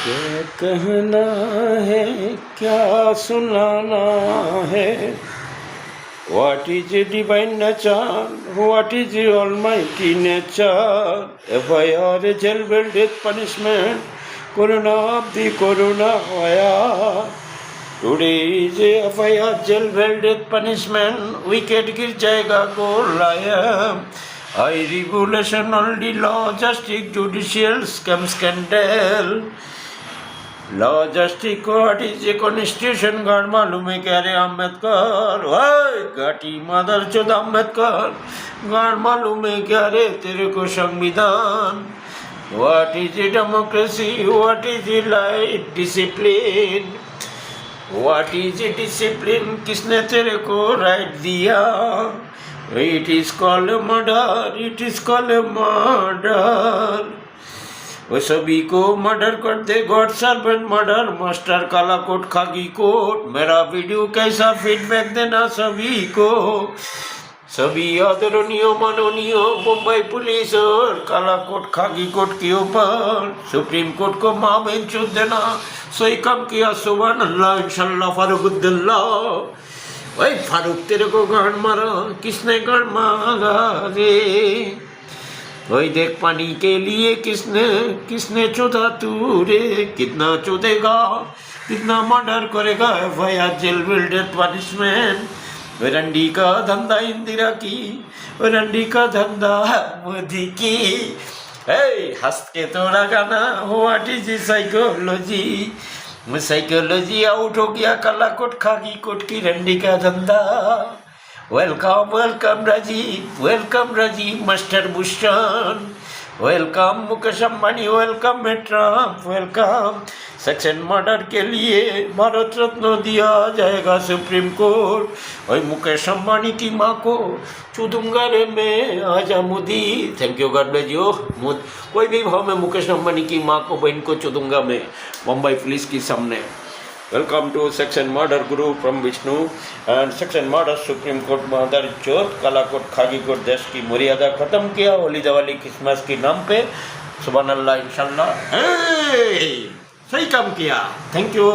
क्या कहना है, क्या सुनाना है? What is the divine nature? What is the almighty nature? FIR, jail, death punishment, corona of the corona fire. Today is a FIR, jail, death punishment, wicked गिर जाएगा गोलाया. High regulation, only law, justice, judicial, scam, scandal. Law justice what is a constitution guard मालूम है क्या रे अम्बेडकर? ओए घाटी mother चौदह Ambedkar guard मालूम है क्या रे तेरे को संविधान? What is a democracy? What is a life discipline? What is a discipline? किसने तेरे को राइट दिया? It is called murder, it is called murder. वो सभी को मर्डर कर दे, गॉड सर्वेंट मर्डर, मास्टर काला कोट खाकी कोट. मेरा वीडियो कैसा फीडबैक देना सभी को. सभी आदरणीय माननीय मुंबई पुलिस और काला कोट खाकी कोट के ऊपर सुप्रीम कोर्ट को माँ बहन चूत देना. सही काम किया, सुभान अल्लाह, इंशाल्लाह. फारूकुद्दीन भाई फारूक तेरे को गांड मारा, किसने गांड मारा रे? वही देख पानी के लिए किसने किसने चौधा तू रे? कितना चौधेगा, कितना मर्डर करेगा? FIR, jail, death punishment. रंडी का धंधा इंदिरा की, रंडी का धंधा मोदी की. हंस के तोड़ा गाना, what is psychology? Psychology out हो गया, काला कोट खाकी कोट की रंडी का धंधा. Welcome welcome Rajiv, welcome Rajiv master Bhushan, welcome Mukesh Ambani, welcome Trump, welcome. Section murder के लिए भारत रत्न दिया जाएगा सुप्रीम कोर्ट. और मुकेश अंबानी की माँ को चूदूंगा रे मैं, आजा Modi. Thank you, God bless you. कोई भी भाव में मुकेश अंबानी की माँ को बहन को चूदूंगा मैं मुंबई पुलिस के सामने. Welcome to Section Murder Guru from Vishnu and Section Murder Supreme Court mother चौथ काला कोट खाकी कोट देश की मर्यादा खत्म किया होली दिवाली क्रिसमस के नाम पे. सुभान अल्लाह, इंशाल्लाह. सही काम किया. Thank you.